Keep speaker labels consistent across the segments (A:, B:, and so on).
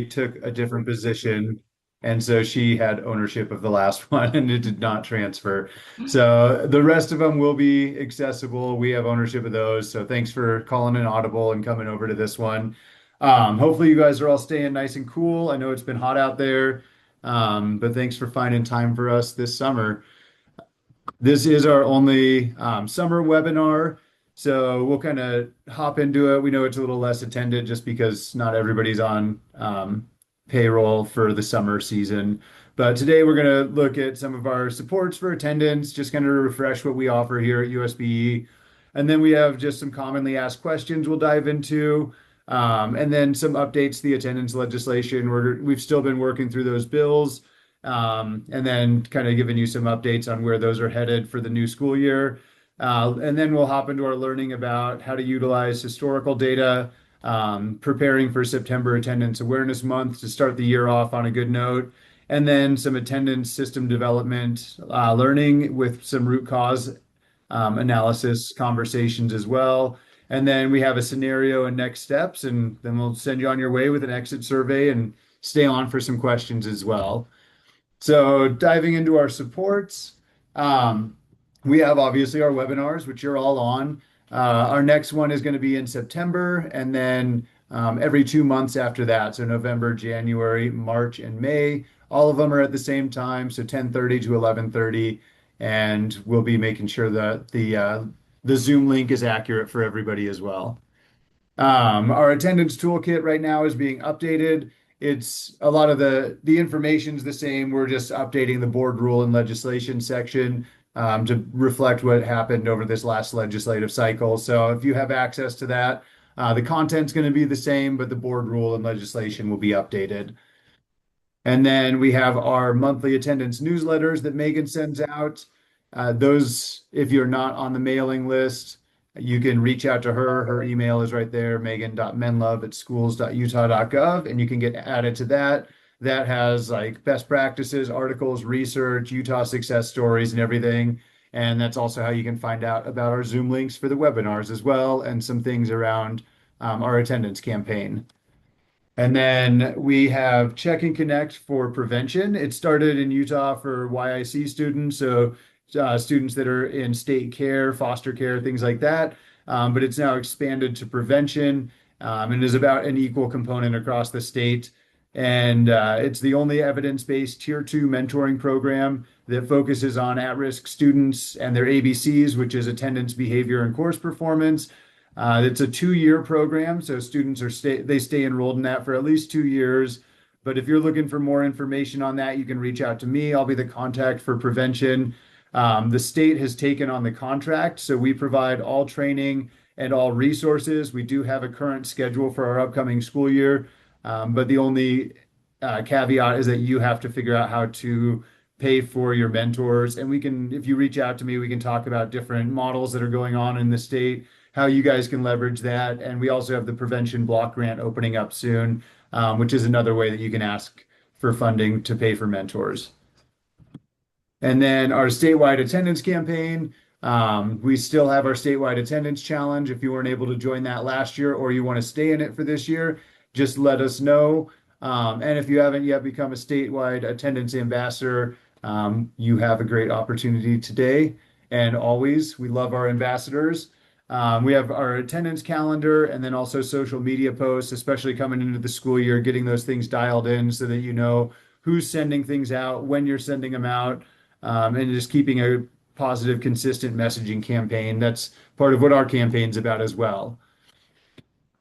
A: took a different position, and so she had ownership of the last one, and it did not transfer. So the rest of them will be accessible. We have ownership of those. So thanks for calling an audible and coming over to this one. Hopefully you guys are all staying nice and cool. I know it's been hot out there, but thanks for finding time for us this summer. This is our only summer webinar, so we'll kind of hop into it. We know it's a little less attended just because not everybody's on payroll for the summer season. But today we're going to look at some of our supports for attendance, just kind of refresh what we offer here at USBE. And then we have just some commonly asked questions we'll dive into. And then some updates to the attendance legislation. We've still been working through those bills, and then kind of giving you some updates on where those are headed for the new school year. And then we'll hop into our learning about how to utilize historical data, preparing for September Attendance Awareness Month to start the year off on a good note, and then some attendance system development learning with some root cause analysis conversations as well. And then we have a scenario and next steps, and then we'll send you on your way with an exit survey and stay on for some questions as well. So diving into our supports, we have obviously our webinars, which you're all on. Our next one is going to be in September, and then every 2 months after that. So November, January, March, and May. All of them are at the same time, so 10:30 to 11:30, and we'll be making sure that the Zoom link is accurate for everybody as well. Our attendance toolkit right now is being updated. It's a lot of the information's the same. We're just updating the board rule and legislation section to reflect what happened over this last legislative cycle. So if you have access to that, the content's going to be the same, but the board rule and legislation will be updated. And then we have our monthly attendance newsletters that Megan sends out. Those, if you're not on the mailing list, you can reach out to her. Her email is right there, megan.menlove@schools.utah.gov, and you can get added to that. That has like best practices, articles, research, Utah success stories, and everything. And that's also how you can find out about our Zoom links for the webinars as well, and some things around our attendance campaign. And then we have Check and Connect for prevention. It started in Utah for YIC students, so students that are in state care, foster care, things like that. But it's now expanded to prevention, and is about an equal component across the state. And it's the only evidence-based Tier 2 mentoring program that focuses on at-risk students and their ABCs, which is attendance, behavior, and course performance. It's a 2-year program, so students they stay enrolled in that for at least 2 years. But if you're looking for more information on that, you can reach out to me. I'll be the contact for prevention. The state has taken on the contract, so we provide all training and all resources. We do have a current schedule for our upcoming school year, but the only caveat is that you have to figure out how to pay for your mentors. And if you reach out to me, we can talk about different models that are going on in the state, how you guys can leverage that. And we also have the prevention block grant opening up soon, which is another way that you can ask for funding to pay for mentors. And then our statewide attendance campaign, we still have our statewide attendance challenge. If you weren't able to join that last year or you want to stay in it for this year, just let us know. And if you haven't yet become a statewide attendance ambassador, you have a great opportunity today and always. We love our ambassadors. We have our attendance calendar and then also social media posts, especially coming into the school year, getting those things dialed in so that you know who's sending things out, when you're sending them out, and just keeping a positive, consistent messaging campaign. That's part of what our campaign's about as well.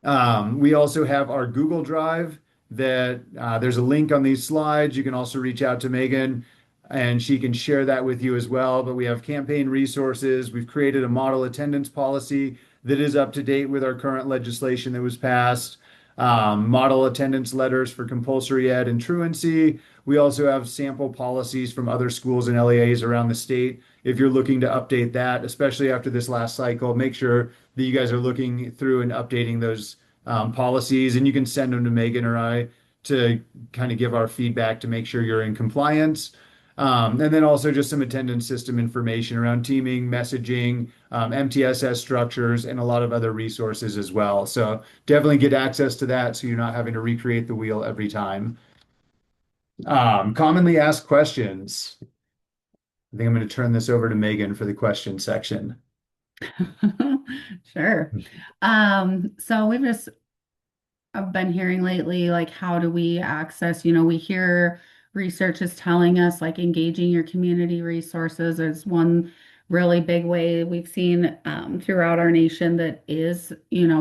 A: We also have our Google Drive that there's a link on these slides. You can also reach out to Megan and she can share that with you as well. But we have campaign resources. We've created a model attendance policy that is up to date with our current legislation that was passed. Model attendance letters for compulsory ed and truancy. We also have sample policies from other schools and LEAs around the state. If you're looking to update that, especially after this last cycle, make sure that you guys are looking through and updating those policies, and you can send them to Megan or I to kind of give our feedback to make sure you're in compliance. And then also just some attendance system information around teaming, messaging, MTSS structures, and a lot of other resources as well. So definitely get access to that so you're not having to recreate the wheel every time. Commonly asked questions. I think I'm going to turn this over to Megan for the question section.
B: Sure. So we've just I've been hearing lately, like, how do we access, we hear research is telling us like engaging your community resources is one really big way we've seen throughout our nation that is,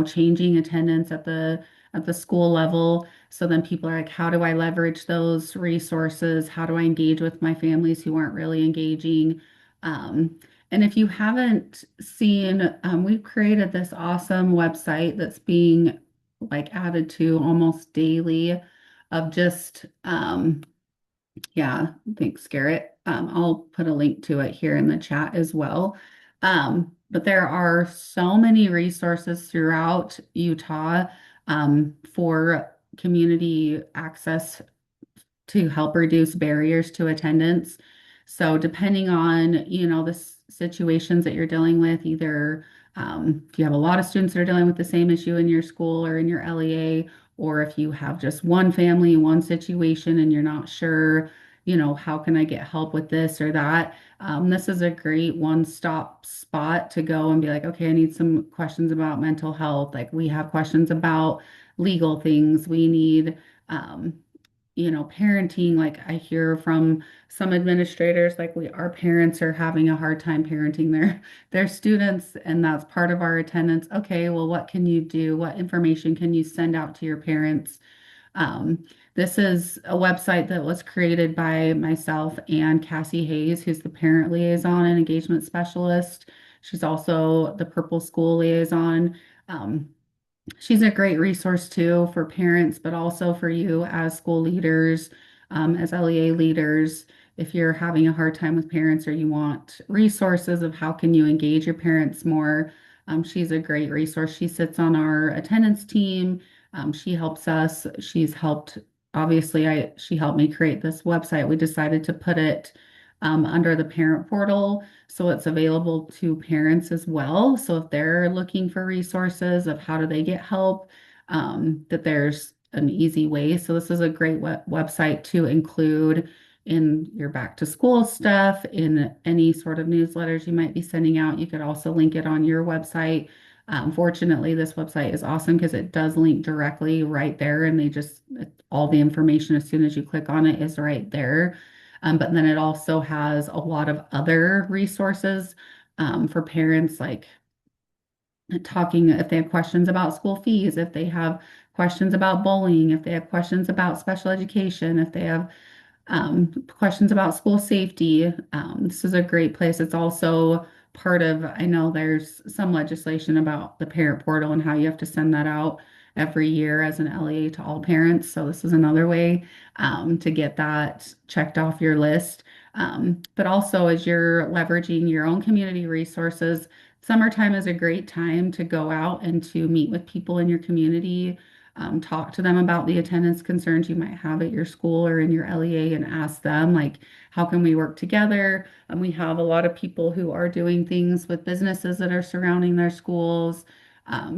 B: changing attendance at the school level. So then people are like, how do I leverage those resources? How do I engage with my families who aren't really engaging? And if you haven't seen, we've created this awesome website that's being like added to almost daily of just yeah, thanks, Garrett. I'll put a link to it here in the chat as well. But there are so many resources throughout Utah for community access to help reduce barriers to attendance. So depending on, the situations that you're dealing with, either if you have a lot of students that are dealing with the same issue in your school or in your LEA, or if you have just one family, one situation, and you're not sure, how can I get help with this or that? This is a great one-stop spot to go and be like, okay, I need some questions about mental health. Like we have questions about legal things. We need, parenting, like I hear from some administrators, like our parents are having a hard time parenting their students, and that's part of our attendance. Okay, well, what can you do? What information can you send out to your parents? Um, this is a website that was created by myself and Cassie Hayes, who's the parent liaison and engagement specialist. She's also the Purple School liaison. Um, She's a great resource too for parents, but also for you as school leaders, as LEA leaders. If you're having a hard time with parents or you want resources of how can you engage your parents more, she's a great resource. She sits on our attendance team. She helps us. She's helped, obviously, she helped me create this website. We decided to put it under the parent portal. So it's available to parents as well. So if they're looking for resources of how do they get help, that there's an easy way. So this is a great website to include in your back to school stuff, in any sort of newsletters you might be sending out. You could also link it on your website. Fortunately, this website is awesome because it does link directly right there, and all the information as soon as you click on it is right there. But then it also has a lot of other resources for parents, like talking if they have questions about school fees, if they have questions about bullying, if they have questions about special education, if they have questions about school safety. This is a great place. It's also part of, I know there's some legislation about the parent portal and how you have to send that out every year as an LEA to all parents. So this is another way to get that checked off your list. But also, as you're leveraging your own community resources, summertime is a great time to go out and to meet with people in your community, talk to them about the attendance concerns you might have at your school or in your LEA and ask them, like, how can we work together? And we have a lot of people who are doing things with businesses that are surrounding their schools,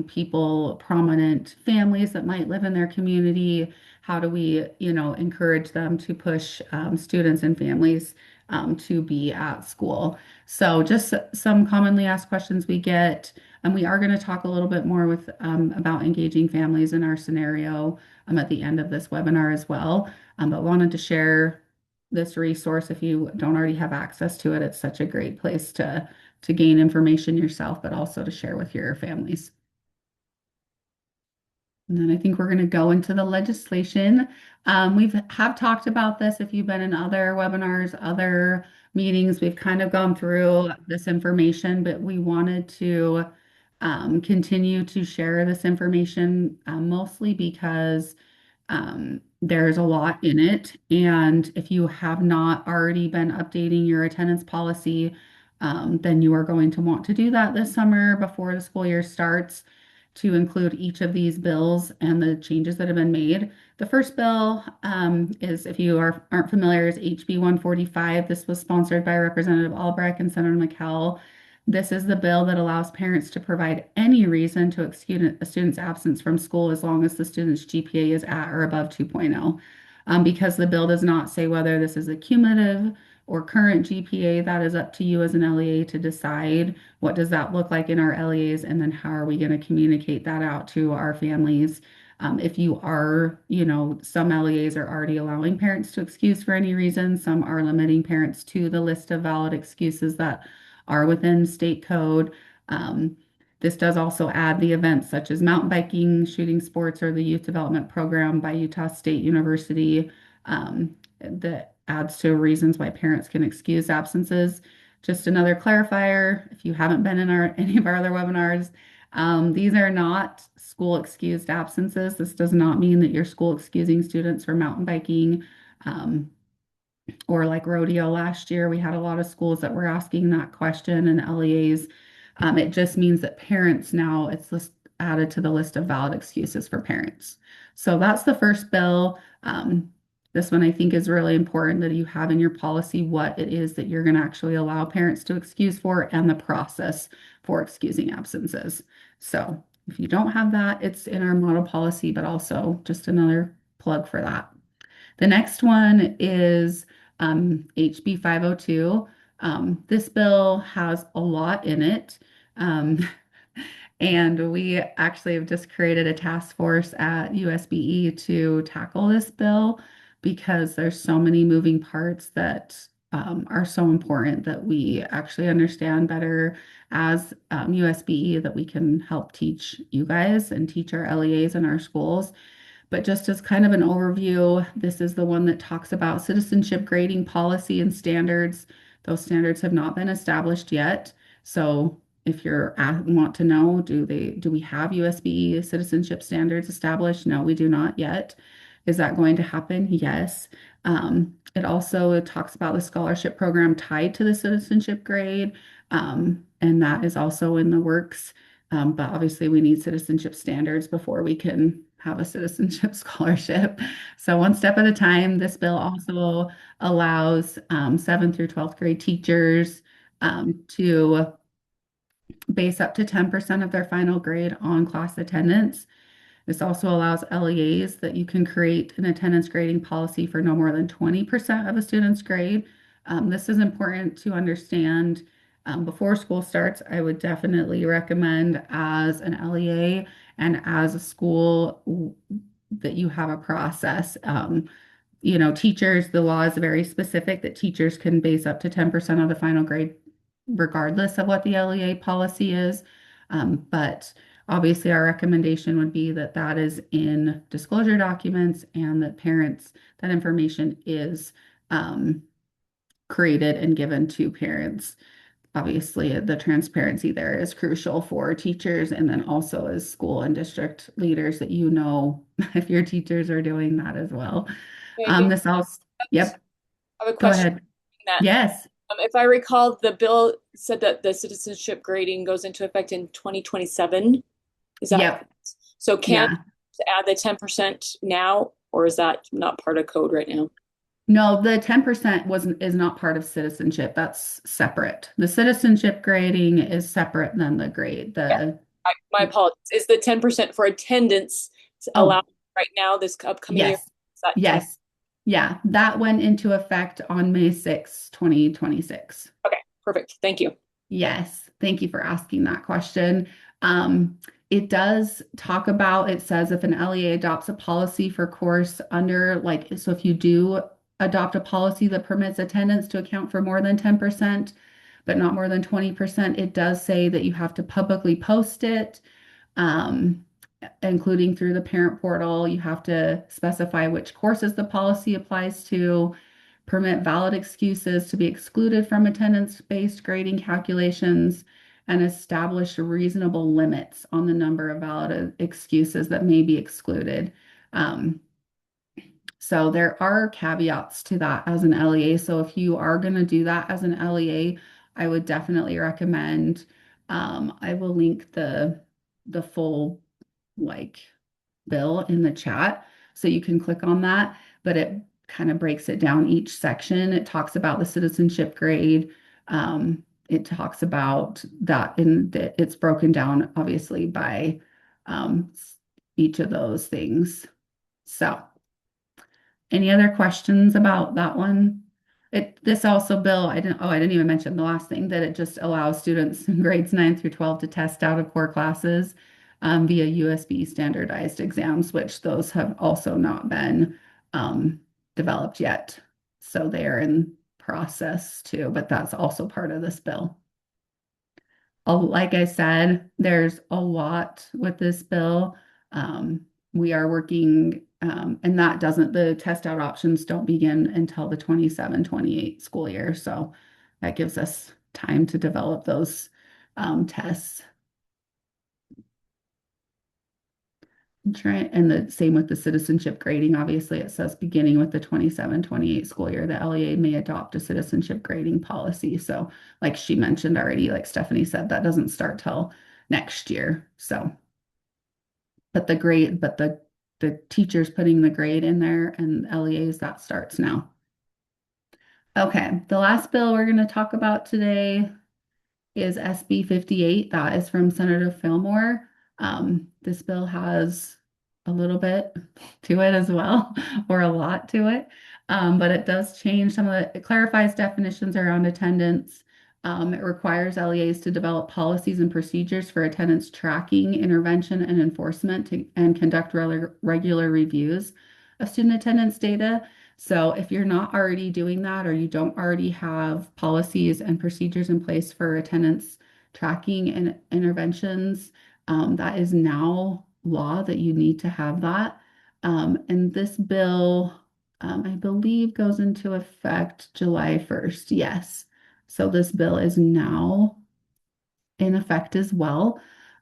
B: people, prominent families that might live in their community. How do we, encourage them to push students and families to be at school? So just some commonly asked questions we get. And we are going to talk a little bit more with about engaging families in our scenario at the end of this webinar as well. But wanted to share this resource if you don't already have access to it. It's such a great place to gain information yourself, but also to share with your families. And then I think we're going to go into the legislation. We've have talked about this if you've been in other webinars, other meetings. We've kind of gone through this information, but we wanted to continue to share this information mostly because there's a lot in it. And if you have not already been updating your attendance policy, then you are going to want to do that this summer before the school year starts to include each of these bills and the changes that have been made. The first bill is, if you aren't familiar, is HB 145. This was sponsored by Representative Albrecht and Senator McCall. This is the bill that allows parents to provide any reason to excuse a student's absence from school as long as the student's GPA is at or above 2.0. Because the bill does not say whether this is a cumulative or current GPA, that is up to you as an LEA to decide what does that look like in our LEAs, and then how are we going to communicate that out to our families. If you are, some LEAs are already allowing parents to excuse for any reason. Some are limiting parents to the list of valid excuses that are within state code. This does also add the events such as mountain biking, shooting sports, or the youth development program by Utah State University. That adds to reasons why parents can excuse absences. Just another clarifier, if you haven't been in any of our other webinars, these are not school excused absences. This does not mean that you're school excusing students for mountain biking. Or like rodeo last year, we had a lot of schools that were asking that question, and LEAs. It just means that parents now, added to the list of valid excuses for parents. So that's the first bill. This one I think is really important that you have in your policy what it is that you're going to actually allow parents to excuse for and the process for excusing absences. So if you don't have that, it's in our model policy, but also just another plug for that. The next one is HB 502. This bill has a lot in it. Um, and we actually have just created a task force at USBE to tackle this bill because there's so many moving parts that are so important that we actually understand better as USBE, that we can help teach you guys and teach our LEAs in our schools. But just as kind of an overview, this is the one that talks about citizenship grading policy and standards. Those standards have not been established yet. So if you're want to know, do we have USB citizenship standards established? No, we do not yet. Is that going to happen? Yes. It also talks about the scholarship program tied to the citizenship grade, and that is also in the works. But obviously, we need citizenship standards before we can have a citizenship scholarship. So one step at a time. This bill also allows 7th through 12th grade teachers to base up to 10% of their final grade on class attendance. This also allows LEAs that you can create an attendance grading policy for no more than 20% of a student's grade. This is important to understand before school starts. I would definitely recommend as an LEA and as a school that you have a process. Teachers, the law is very specific that teachers can base up to 10% of the final grade regardless of what the LEA policy is. But obviously, our recommendation would be that that is in disclosure documents and that that information is created and given to parents. Obviously, the transparency there is crucial for teachers and then also as school and district leaders that if your teachers are doing that as well.
C: Okay, you
B: This also, yep,
C: have a
B: go
C: question
B: ahead.
C: on that.
B: Yes,
C: If I recall, the bill said that the citizenship grading goes into effect in 2027. Is that
B: yep,
C: correct? So can
B: yeah.
C: you add the 10% now, or is that not part of code right now?
B: No, the 10% is not part of citizenship. That's separate. The citizenship grading is separate than the grade.
C: Yeah. My apologies. Is the 10% for attendance allowed
B: Oh,
C: right now this upcoming year?
B: yes.
C: Is that 20?
B: Yes. Yeah, that went into effect on May 6, 2026.
C: Okay, perfect. Thank you.
B: Yes, thank you for asking that question. It does talk about, it says if an LEA adopts a policy for course so if you do adopt a policy that permits attendance to account for more than 10%, but not more than 20%, it does say that you have to publicly post it, um, including through the parent portal. You have to specify which courses the policy applies to, permit valid excuses to be excluded from attendance-based grading calculations, and establish reasonable limits on the number of valid excuses that may be excluded. So there are caveats to that as an LEA. So if you are going to do that as an LEA, I would definitely recommend, I will link the full like bill in the chat. So you can click on that, but it kind of breaks it down each section. It talks about the citizenship grade. It talks about that, and it's broken down obviously by um, each of those things. So, any other questions about that one? This also, Bill, I didn't even mention the last thing that it just allows students in grades 9 through 12 to test out of core classes via USB standardized exams, which those have also not been um, developed yet. So they are in process too, but that's also part of this bill. Like I said, there's a lot with this bill. We are working, and that doesn't, the test out options don't begin until the 27-28 school year. So that gives us time to develop those tests. And the same with the citizenship grading. Obviously, it says beginning with the 27-28 school year, the LEA may adopt a citizenship grading policy. So, like she mentioned already, like Stephanie said, that doesn't start till next year. So, but the teachers putting the grade in there and LEAs, that starts now. Okay, the last bill we're going to talk about today is SB 58. That is from Senator Fillmore. This bill has a little bit to it as well, or a lot to it. But it does change some of it clarifies definitions around attendance. It requires LEAs to develop policies and procedures for attendance tracking, intervention, and enforcement and conduct regular reviews of student attendance data. So if you're not already doing that or you don't already have policies and procedures in place for attendance tracking and interventions, that is now law that you need to have that. And this bill, I believe, goes into effect July 1st. Yes. So this bill is now in effect as well.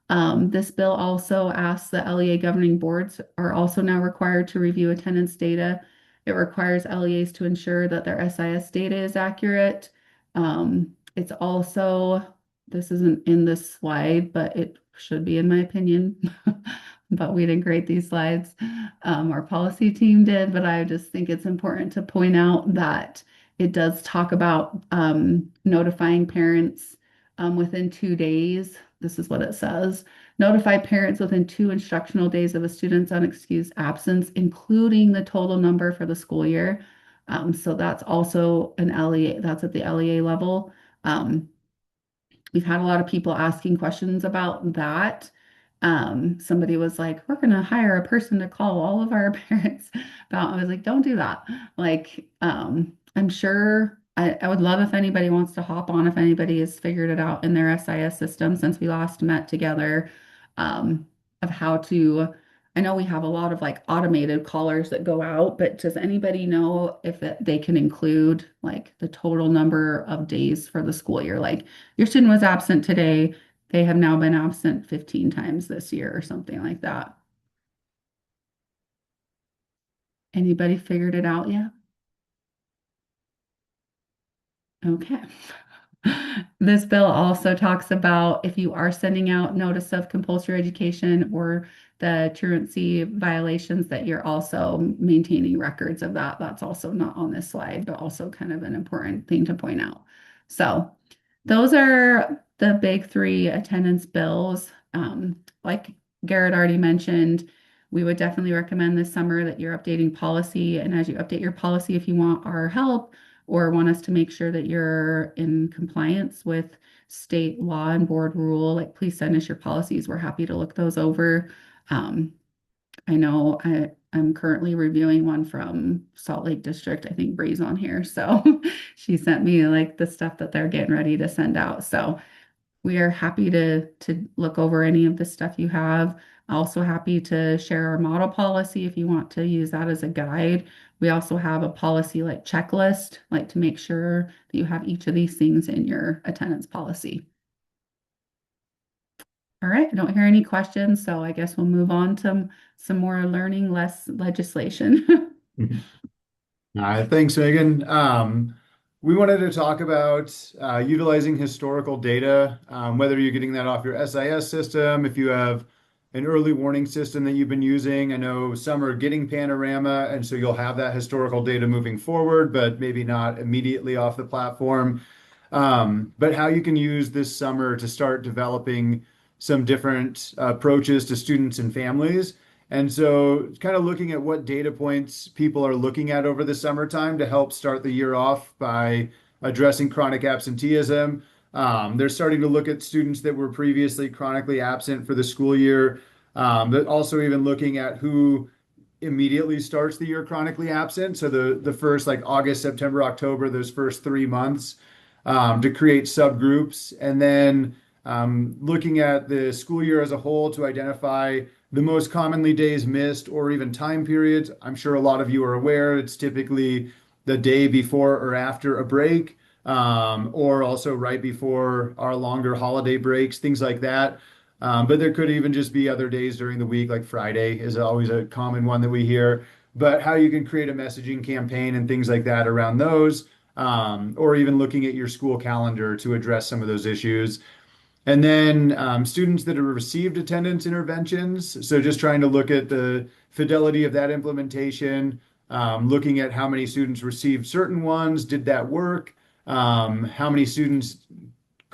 B: This bill also asks the LEA governing boards are also now required to review attendance data. It requires LEAs to ensure that their SIS data is accurate. It's also, this isn't in this slide, but it should be in my opinion. But we didn't create these slides. Our policy team did, but I just think it's important to point out that it does talk about notifying parents within 2 days. This is what it says. Notify parents within 2 instructional days of a student's unexcused absence, including the total number for the school year. So that's also an LEA, that's at the LEA level. We've had a lot of people asking questions about that. Somebody was like, we're going to hire a person to call all of our parents about. I was like, don't do that. Like, I'm sure I would love if anybody wants to hop on, if anybody has figured it out in their SIS system since we last met together, of how to. I know we have a lot of like automated callers that go out, but does anybody know if they can include like the total number of days for the school year? Like your student was absent today, they have now been absent 15 times this year or something like that. Anybody figured it out yet? Okay. This bill also talks about if you are sending out notice of compulsory education or the truancy violations, that you're also maintaining records of that. That's also not on this slide, but also kind of an important thing to point out. So those are the big three attendance bills. Like Garrett already mentioned, we would definitely recommend this summer that you're updating policy. And as you update your policy, if you want our help, or want us to make sure that you're in compliance with state law and board rule, like please send us your policies. We're happy to look those over. Um, I know I'm currently reviewing one from Salt Lake District. I think Bree's on here. So she sent me like the stuff that they're getting ready to send out. So we are happy to look over any of the stuff you have. Also happy to share our model policy if you want to use that as a guide. We also have a policy like checklist, like to make sure that you have each of these things in your attendance policy. All right, I don't hear any questions, so I guess we'll move on to some more learning, less legislation.
A: Thanks, Megan. We wanted to talk about utilizing historical data, whether you're getting that off your SIS system, if you have an early warning system that you've been using. I know some are getting Panorama, and so you'll have that historical data moving forward, but maybe not immediately off the platform. But how you can use this summer to start developing some different approaches to students and families. And so, kind of looking at what data points people are looking at over the summertime to help start the year off by addressing chronic absenteeism. They're starting to look at students that were previously chronically absent for the school year, but also even looking at who immediately starts the year chronically absent. So the first like August, September, October, those first 3 months, to create subgroups, and then looking at the school year as a whole to identify the most commonly days missed or even time periods. I'm sure a lot of you are aware it's typically the day before or after a break, or also right before our longer holiday breaks, things like that. But there could even just be other days during the week, like Friday is always a common one that we hear. But how you can create a messaging campaign and things like that around those, or even looking at your school calendar to address some of those issues. And then students that have received attendance interventions. So just trying to look at the fidelity of that implementation, looking at how many students received certain ones, did that work? How many students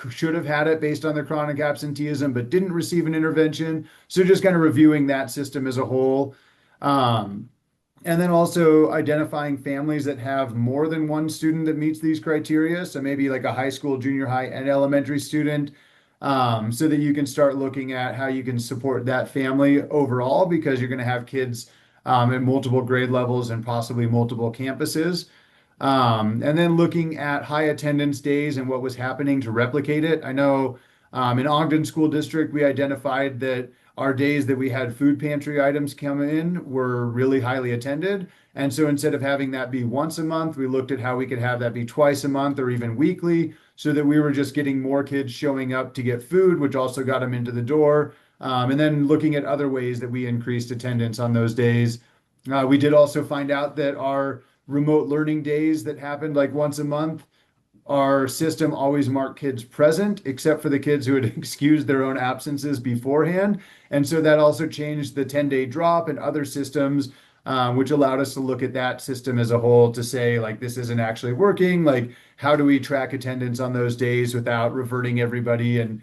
A: should have had it based on their chronic absenteeism but didn't receive an intervention. So just kind of reviewing that system as a whole. Um, and then also identifying families that have more than one student that meets these criteria. So maybe like a high school, junior high, and elementary student, so that you can start looking at how you can support that family overall because you're going to have kids at multiple grade levels and possibly multiple campuses. And then looking at high attendance days and what was happening to replicate it. I know in Ogden School District, we identified that our days that we had food pantry items come in were really highly attended. And so instead of having that be once a month, we looked at how we could have that be twice a month or even weekly so that we were just getting more kids showing up to get food, which also got them into the door. And then looking at other ways that we increased attendance on those days. We did also find out that our remote learning days that happened like once a month, our system always marked kids present, except for the kids who had excused their own absences beforehand. And so that also changed the 10-day drop and other systems, which allowed us to look at that system as a whole to say, like, this isn't actually working. Like, how do we track attendance on those days without reverting everybody and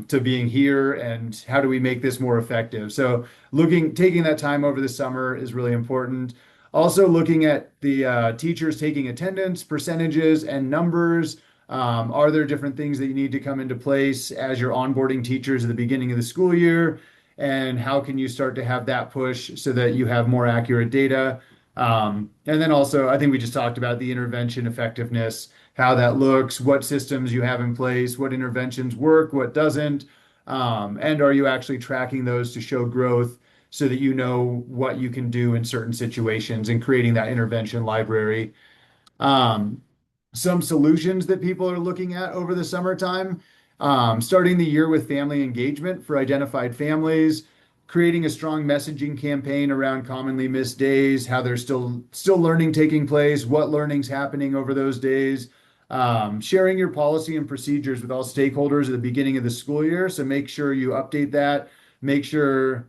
A: to being here? And how do we make this more effective? So taking that time over the summer is really important. Also, looking at the teachers taking attendance, percentages, and numbers. Are there different things that you need to come into place as you're onboarding teachers at the beginning of the school year? And how can you start to have that push so that you have more accurate data? And then also, I think we just talked about the intervention effectiveness, how that looks, what systems you have in place, what interventions work, what doesn't, and are you actually tracking those to show growth so that you know what you can do in certain situations and creating that intervention library. Um, some solutions that people are looking at over the summertime, starting the year with family engagement for identified families, creating a strong messaging campaign around commonly missed days, how there's still learning taking place, what learning's happening over those days. Sharing your policy and procedures with all stakeholders at the beginning of the school year. So make sure you update that, make sure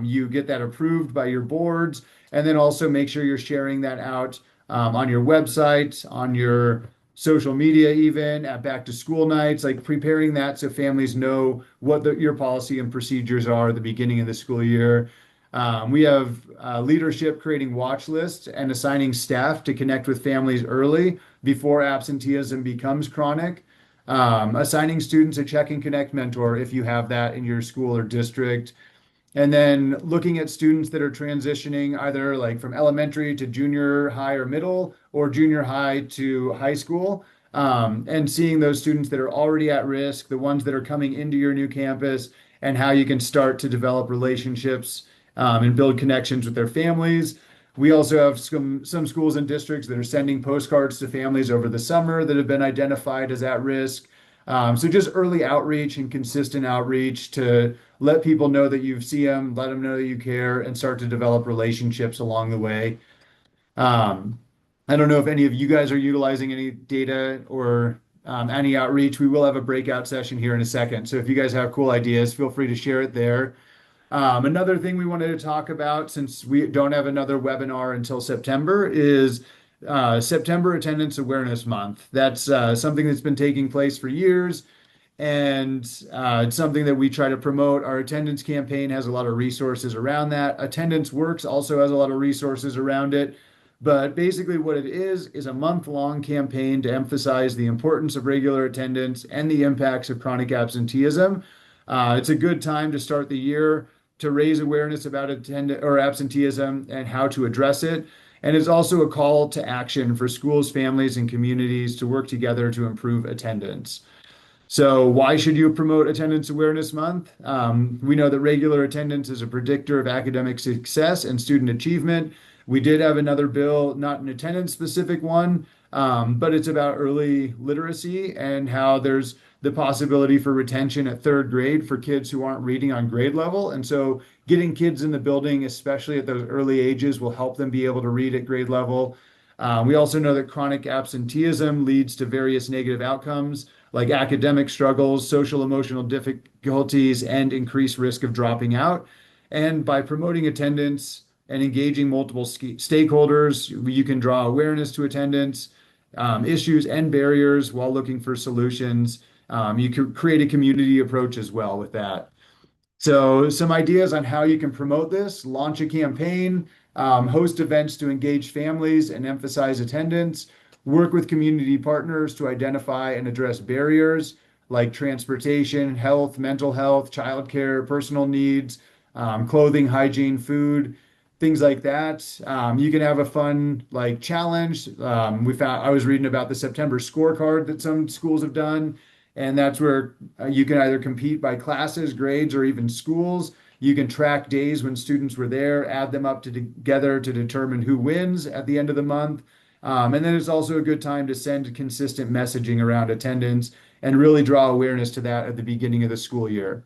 A: you get that approved by your boards, and then also make sure you're sharing that out on your website, on your social media, even at back to school nights, like preparing that so families know what your policy and procedures are at the beginning of the school year. We have leadership creating watch lists and assigning staff to connect with families early before absenteeism becomes chronic. Assigning students a check and connect mentor if you have that in your school or district. And then looking at students that are transitioning either like from elementary to junior high or middle or junior high to high school, and seeing those students that are already at risk, the ones that are coming into your new campus, and how you can start to develop relationships and build connections with their families. We also have some schools and districts that are sending postcards to families over the summer that have been identified as at risk. So just early outreach and consistent outreach to let people know that you see them, let them know that you care, and start to develop relationships along the way. Um, I don't know if any of you guys are utilizing any data or any outreach. We will have a breakout session here in a second. So if you guys have cool ideas, feel free to share it there. Another thing we wanted to talk about, since we don't have another webinar until September, is September Attendance Awareness Month. That's something that's been taking place for years, and it's something that we try to promote. Our attendance campaign has a lot of resources around that. Attendance Works also has a lot of resources around it. But basically, what it is a month-long campaign to emphasize the importance of regular attendance and the impacts of chronic absenteeism. It's a good time to start the year to raise awareness about attendance or absenteeism and how to address it. And it's also a call to action for schools, families, and communities to work together to improve attendance. So, why should you promote Attendance Awareness Month? We know that regular attendance is a predictor of academic success and student achievement. We did have another bill, not an attendance specific one, but it's about early literacy and how there's the possibility for retention at third grade for kids who aren't reading on grade level. And so, getting kids in the building, especially at those early ages, will help them be able to read at grade level. We also know that chronic absenteeism leads to various negative outcomes like academic struggles, social emotional difficulties, and increased risk of dropping out. And by promoting attendance and engaging multiple stakeholders, you can draw awareness to attendance, issues, and barriers while looking for solutions. You can create a community approach as well with that. So, some ideas on how you can promote this: launch a campaign, host events to engage families and emphasize attendance, work with community partners to identify and address barriers like transportation, health, mental health, childcare, personal needs, clothing, hygiene, food, things like that. You can have a fun like challenge. I was reading about the September scorecard that some schools have done, and that's where you can either compete by classes, grades, or even schools. You can track days when students were there, add them up together to determine who wins at the end of the month. And then it's also a good time to send consistent messaging around attendance and really draw awareness to that at the beginning of the school year.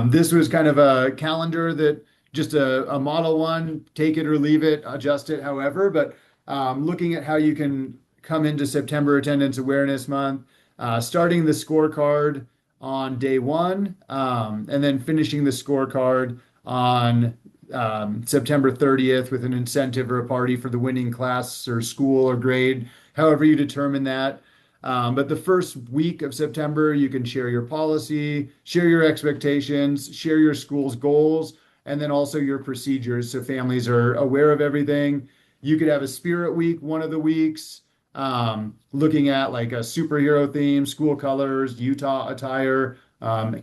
A: This was kind of a calendar that just a model one, take it or leave it, adjust it however, but looking at how you can come into September Attendance Awareness Month, starting the scorecard on day one, and then finishing the scorecard on September 30th with an incentive or a party for the winning class or school or grade, however you determine that. But the first week of September, you can share your policy, share your expectations, share your school's goals, and then also your procedures so families are aware of everything. You could have a spirit week one of the weeks, looking at like a superhero theme, school colors, Utah attire.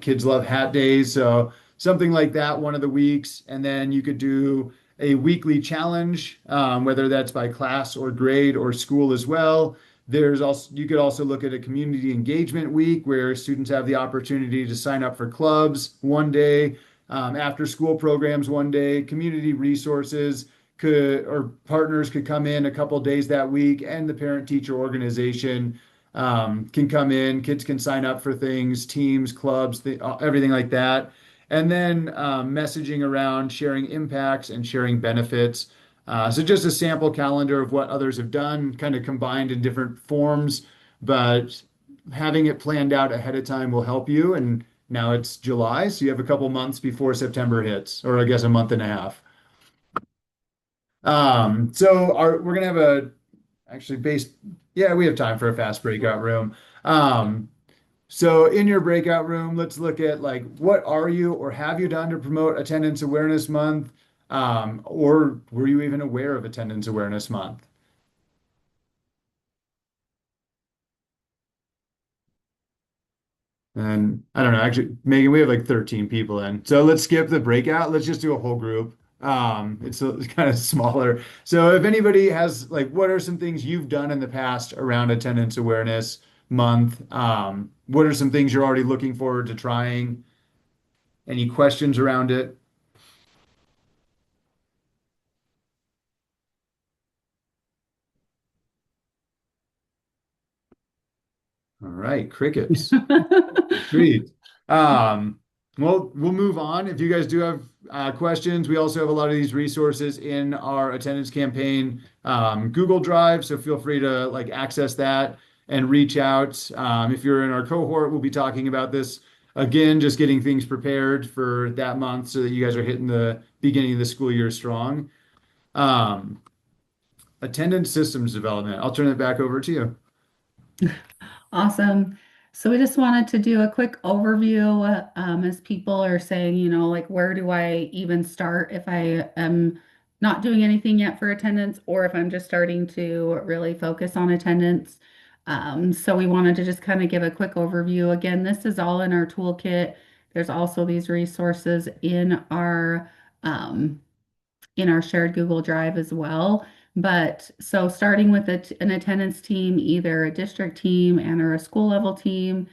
A: Kids love hat days. So something like that one of the weeks. And then you could do a weekly challenge, whether that's by class or grade or school as well. You could also look at a community engagement week where students have the opportunity to sign up for clubs one day, after school programs one day, community resources or partners could come in a couple days that week, and the parent teacher organization can come in. Kids can sign up for things, teams, clubs, everything like that. And then messaging around sharing impacts and sharing benefits. So just a sample calendar of what others have done, kind of combined in different forms, but having it planned out ahead of time will help you. And now it's July, so you have a couple months before September hits, or I guess a month and a half. We're gonna have a actually based, yeah, we have time for a fast breakout room. So in your breakout room, let's look at like what are you or have you done to promote Attendance Awareness Month? Or were you even aware of Attendance Awareness Month? And I don't know, actually, Megan, we have like 13 people in. So let's skip the breakout. Let's just do a whole group. It's kind of smaller. So if anybody has like, what are some things you've done in the past around Attendance Awareness Month? What are some things you're already looking forward to trying? Any questions around it? All right, crickets. Sweet. Um, well, we'll move on. If you guys do have questions, we also have a lot of these resources in our attendance campaign Google Drive, so feel free to like access that and reach out. If you're in our cohort, we'll be talking about this again, just getting things prepared for that month so that you guys are hitting the beginning of the school year strong. Um, Attendance systems development. I'll turn it back over to you.
B: Awesome. So we just wanted to do a quick overview as people are saying, like where do I even start if I am not doing anything yet for attendance or if I'm just starting to really focus on attendance. So we wanted to just kind of give a quick overview. Again, this is all in our toolkit. There's also these resources um, in our shared Google Drive as well. But so starting with an attendance team, either a district team and or a school level team,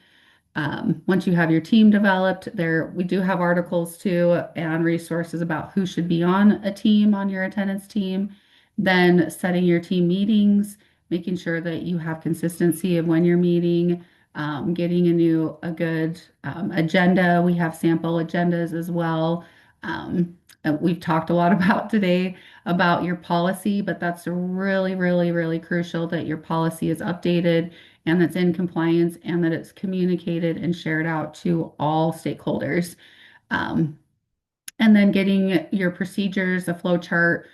B: once you have your team developed, there we do have articles too and resources about who should be on a team on your attendance team. Then setting your team meetings, making sure that you have consistency of when you're meeting, getting a good agenda. We have sample agendas as well. We've talked a lot about today about your policy, but that's really, really, really crucial that your policy is updated and that's in compliance and that it's communicated and shared out to all stakeholders. Um, and then getting your procedures, a flow chart,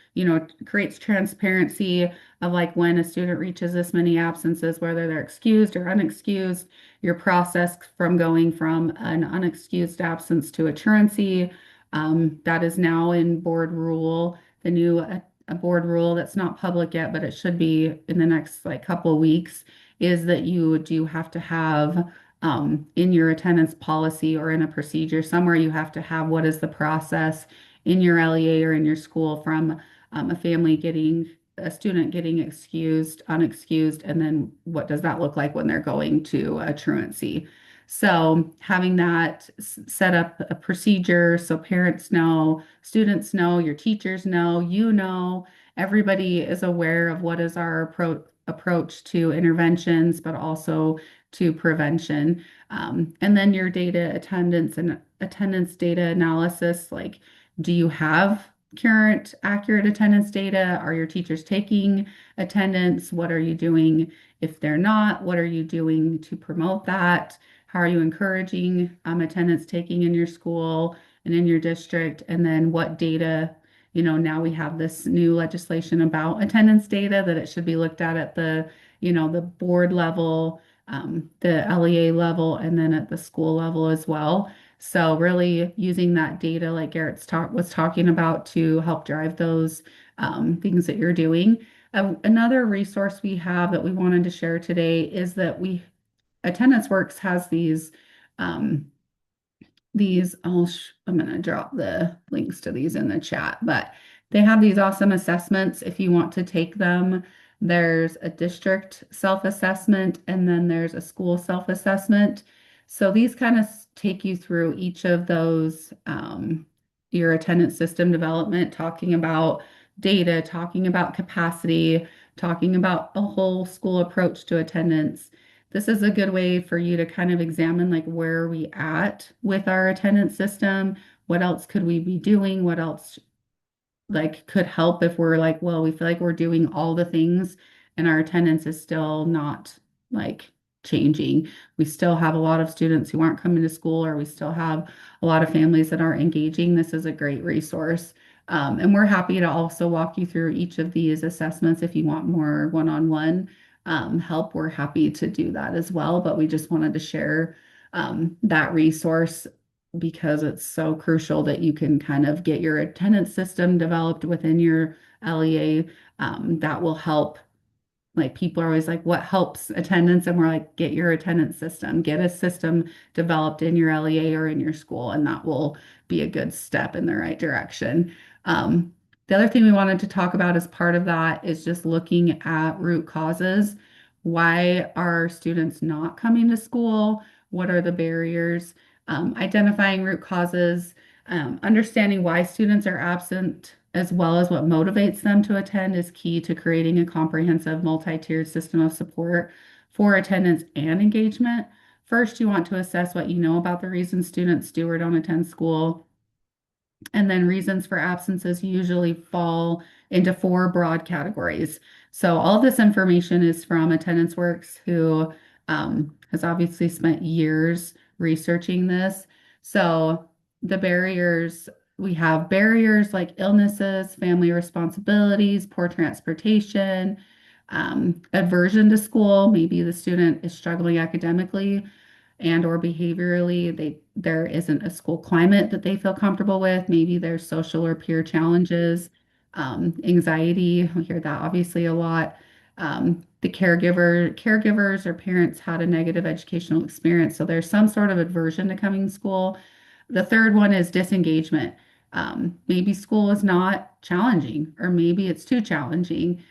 B: creates transparency of like when a student reaches this many absences, whether they're excused or unexcused, your process from going from an unexcused absence to a truancy. That is now in board rule, the new a board rule that's not public yet, but it should be in the next like couple of weeks, is that you do have to have in your attendance policy or in a procedure somewhere you have to have what is the process in your LEA or in your school from a student getting excused, unexcused, and then what does that look like when they're going to a truancy. So having that set up a procedure so parents know, students know, your teachers know, everybody is aware of what is our approach to interventions, but also to prevention. And then your data attendance and attendance data analysis, like do you have current accurate attendance data? Are your teachers taking attendance? What are you doing if they're not? What are you doing to promote that? How are you encouraging attendance taking in your school and in your district? And then what data, now we have this new legislation about attendance data that it should be looked at the board level, the LEA level, and then at the school level as well. So really using that data like was talking about to help drive those things that you're doing. Another resource we have that we wanted to share today is that Attendance Works has um, I'm going to drop the links to these in the chat, but they have these awesome assessments if you want to take them. There's a district self-assessment and then there's a school self-assessment. So these kind of take you through each of those, your attendance system development, talking about data, talking about capacity, talking about a whole school approach to attendance. This is a good way for you to kind of examine like where are we at with our attendance system? What else could we be doing? What else like could help if we're like, well, we feel like we're doing all the things and our attendance is still not like changing. We still have a lot of students who aren't coming to school, or we still have a lot of families that aren't engaging. This is a great resource. And we're happy to also walk you through each of these assessments if you want more one-on-one help. We're happy to do that as well, but we just wanted to share that resource because it's so crucial that you can kind of get your attendance system developed within your LEA. That will help. Like people are always like, what helps attendance? And we're like, get your attendance system, get a system developed in your LEA or in your school, and that will be a good step in the right direction. The other thing we wanted to talk about as part of that is just looking at root causes. Why are students not coming to school? What are the barriers? Identifying root causes, understanding why students are absent, as well as what motivates them to attend, is key to creating a comprehensive multi-tiered system of support for attendance and engagement. First, you want to assess what you know about the reasons students do or don't attend school. And then reasons for absences usually fall into four broad categories. So all of this information is from Attendance Works, who has obviously spent years researching this. So the barriers, we have barriers like illnesses, family responsibilities, poor transportation, aversion to school. Maybe the student is struggling academically and or behaviorally. There isn't a school climate that they feel comfortable with. Maybe there's social or peer challenges, anxiety. We hear that obviously a lot. The caregivers or parents had a negative educational experience, so there's some sort of aversion to coming to school. The third one is disengagement. Maybe school is not challenging, or maybe it's too challenging.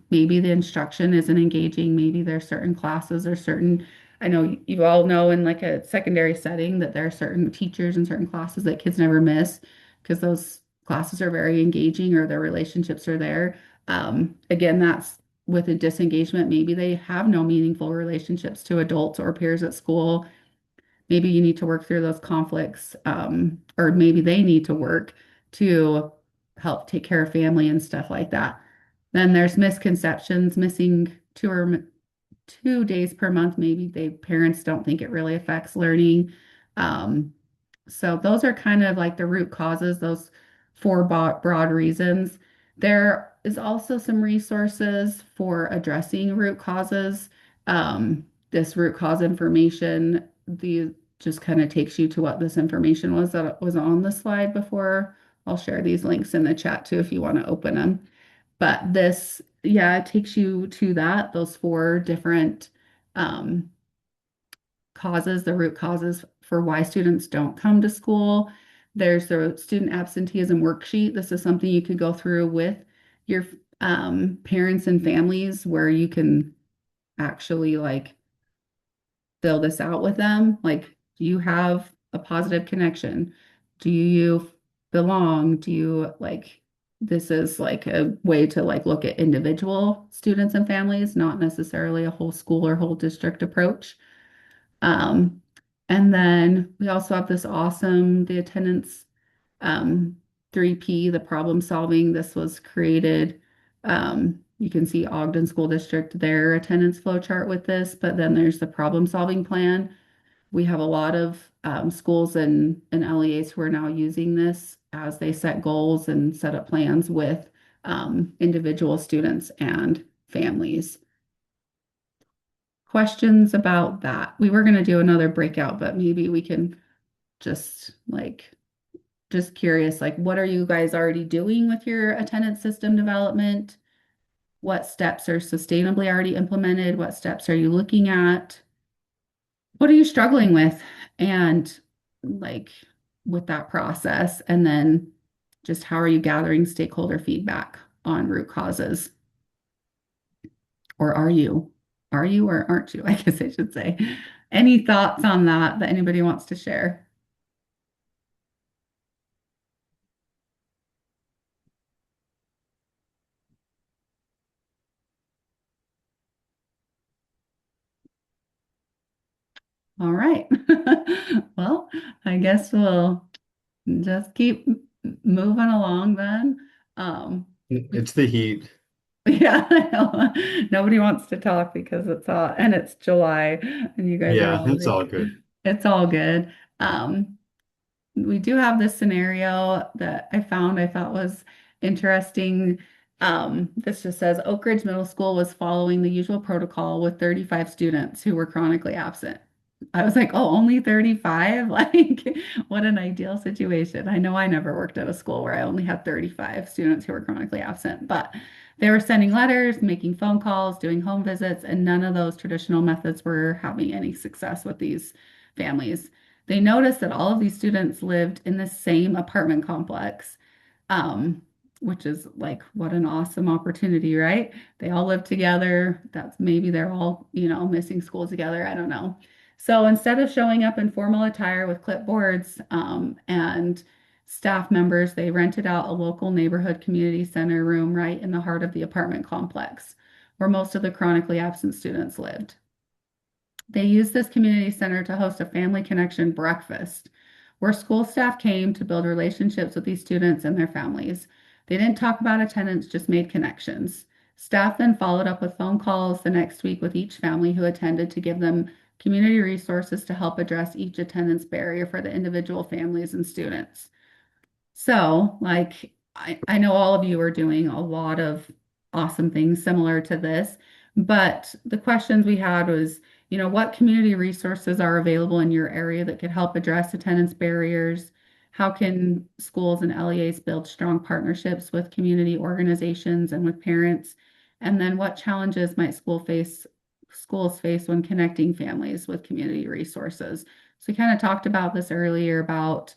B: Maybe the instruction isn't engaging. Maybe there's certain classes or certain, I know you all know in like a secondary setting that there are certain teachers and certain classes that kids never miss because those classes are very engaging or their relationships are there. Again, that's with a disengagement. Maybe they have no meaningful relationships to adults or peers at school. Maybe you need to work through those conflicts, or maybe they need to work to help take care of family and stuff like that. Then there's misconceptions, missing 2 days per month. Maybe they parents don't think it really affects learning. Um, so those are kind of like the root causes, those four broad reasons. There is also some resources for addressing root causes. This root cause information, the just kind of takes you to what this information was that was on the slide before. I'll share these links in the chat too if you want to open them. But this, yeah, it takes you to that, those four different um, causes, the root causes for why students don't come to school. There's the student absenteeism worksheet. This is something you could go through with your parents and families where you can actually like fill this out with them. Like, do you have a positive connection? Do you belong? Do you like, this is like a way to like look at individual students and families, not necessarily a whole school or whole district approach. Um, and then we also have this awesome, the attendance um, 3P, the problem solving. This was created. You can see Ogden School District, their attendance flow chart with this, but then there's the problem solving plan. We have a lot of schools and LEAs who are now using this as they set goals and set up plans with individual students and families. Questions about that? We were going to do another breakout, but maybe we can just like, just curious, like, what are you guys already doing with your attendance system development? What steps are sustainably already implemented? What steps are you looking at? What are you struggling with? And like with that process, and then just how are you gathering stakeholder feedback on root causes? Or are you? Are you or aren't you? I guess I should say. Any thoughts on that that anybody wants to share? All right. Well, I guess we'll just keep moving along then. Um,
A: It's the heat.
B: yeah, I know. Nobody wants to talk because it's hot and it's July and you guys are
A: Yeah,
B: all
A: it's all
B: like,
A: good.
B: it's all good. Um, we do have this scenario that I thought was interesting. This just says Oak Ridge Middle School was following the usual protocol with 35 students who were chronically absent. I was like, oh, only 35? Like, what an ideal situation. I know I never worked at a school where I only had 35 students who were chronically absent, but they were sending letters, making phone calls, doing home visits, and none of those traditional methods were having any success with these families. They noticed that all of these students lived in the same apartment complex, um, which is like, what an awesome opportunity, right? They all live together. That's maybe they're all, missing school together. I don't know. So instead of showing up in formal attire with clipboards and staff members, they rented out a local neighborhood community center room right in the heart of the apartment complex where most of the chronically absent students lived. They used this community center to host a family connection breakfast where school staff came to build relationships with these students and their families. They didn't talk about attendance, just made connections. Staff then followed up with phone calls the next week with each family who attended to give them community resources to help address each attendance barrier for the individual families and students. So, like, I know all of you are doing a lot of awesome things similar to this, but the questions we had was, what community resources are available in your area that could help address attendance barriers? How can schools and LEAs build strong partnerships with community organizations and with parents? And then what challenges might schools face when connecting families with community resources? So we kind of talked about this earlier about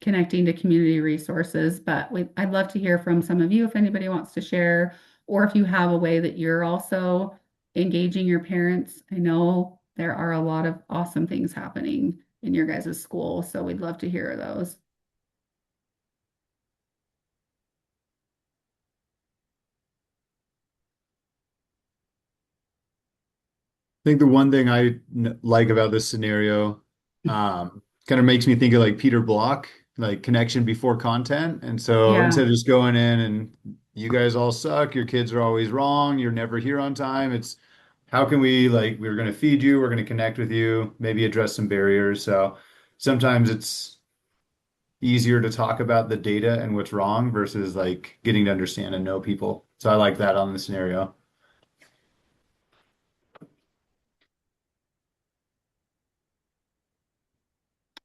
B: connecting to community resources. But I'd love to hear from some of you if anybody wants to share, or if you have a way that you're also engaging your parents. I know there are a lot of awesome things happening in your guys' school, so we'd love to hear those.
A: think the one thing like about this scenario, kind of makes me think of like Peter Block, like connection before content. And so
B: Yeah.
A: instead of just going in and you guys all suck, your kids are always wrong, you're never here on time, it's how can we like we're going to feed you, we're going to connect with you, maybe address some barriers. So sometimes it's easier to talk about the data and what's wrong versus like getting to understand and know people. So I like that on the scenario.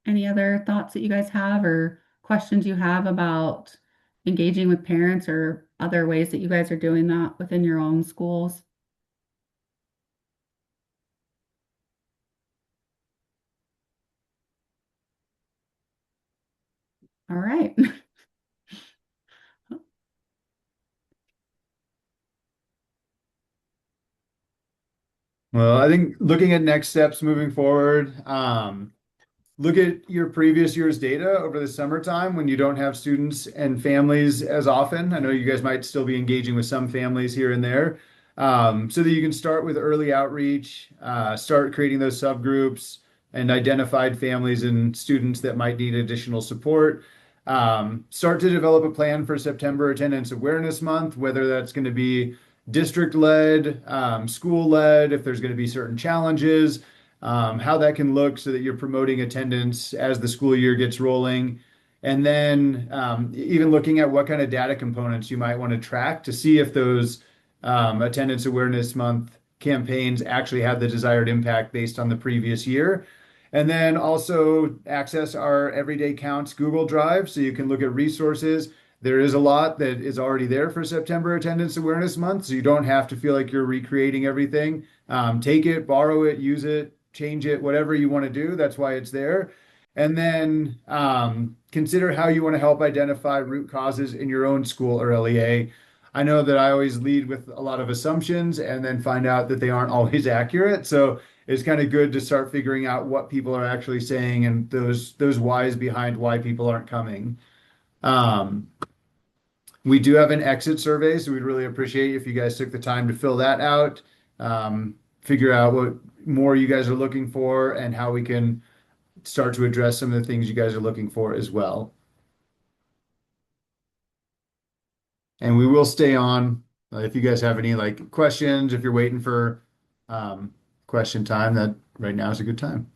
B: Any other thoughts that you guys have or questions you have about engaging with parents or other ways that you guys are doing that within your own schools? All right.
A: Well, I think looking at next steps moving forward, look at your previous year's data over the summertime when you don't have students and families as often. I know you guys might still be engaging with some families here and there, so that you can start with early outreach, start creating those subgroups and identified families and students that might need additional support. Start to develop a plan for September Attendance Awareness Month, whether that's going to be district led, school led, if there's going to be certain challenges, how that can look so that you're promoting attendance as the school year gets rolling. And then even looking at what kind of data components you might want to track to see if those Attendance Awareness Month campaigns actually have the desired impact based on the previous year. And then also access our Everyday Counts Google Drive so you can look at resources. There is a lot that is already there for September Attendance Awareness Month, so you don't have to feel like you're recreating everything. Take it, borrow it, use it, change it, whatever you want to do. That's why it's there. And then consider how you want to help identify root causes in your own school or LEA. I know that I always lead with a lot of assumptions and then find out that they aren't always accurate. So it's kind of good to start figuring out what people are actually saying and those whys behind why people aren't coming. Um, we do have an exit survey, so we'd really appreciate if you guys took the time to fill that out, figure out what more you guys are looking for, and how we can start to address some of the things you guys are looking for as well. And we will stay on if you guys have any like questions, if you're waiting for question time, that right now is a good time.